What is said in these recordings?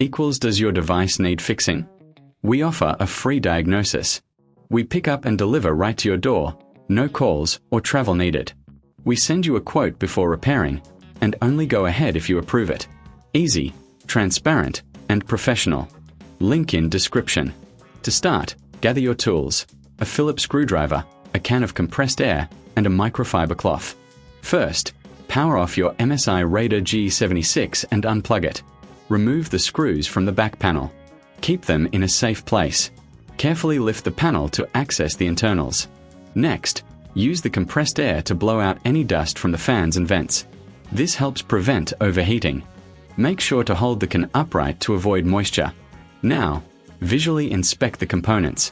equals does your device need fixing? We offer a free diagnosis. We pick up and deliver right to your door, no calls or travel needed. We send you a quote before repairing, and only go ahead if you approve it. Easy, transparent, and professional. Link in description. To start, gather your tools, a Phillips screwdriver, a can of compressed air, and a microfiber cloth. First, power off your MSI Raider GE76 and unplug it. Remove the screws from the back panel. Keep them in a safe place. Carefully lift the panel to access the internals. Next, use the compressed air to blow out any dust from the fans and vents. This helps prevent overheating. Make sure to hold the can upright to avoid moisture. Now, visually inspect the components.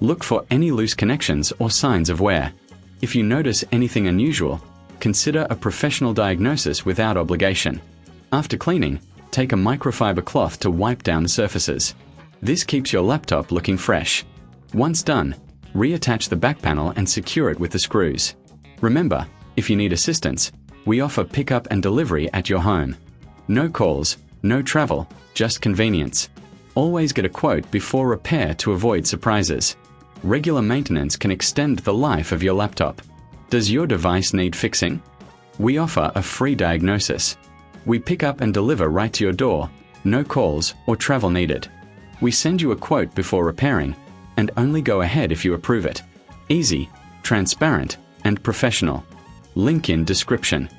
Look for any loose connections or signs of wear. If you notice anything unusual, consider a professional diagnosis without obligation. After cleaning, take a microfiber cloth to wipe down the surfaces. This keeps your laptop looking fresh. Once done, reattach the back panel and secure it with the screws. Remember, if you need assistance, we offer pickup and delivery at your home. No calls, no travel, just convenience. Always get a quote before repair to avoid surprises. Regular maintenance can extend the life of your laptop. Does your device need fixing? We offer a free diagnosis. We pick up and deliver right to your door, no calls or travel needed. We send you a quote before repairing, and only go ahead if you approve it. Easy, transparent, and professional. Link in description.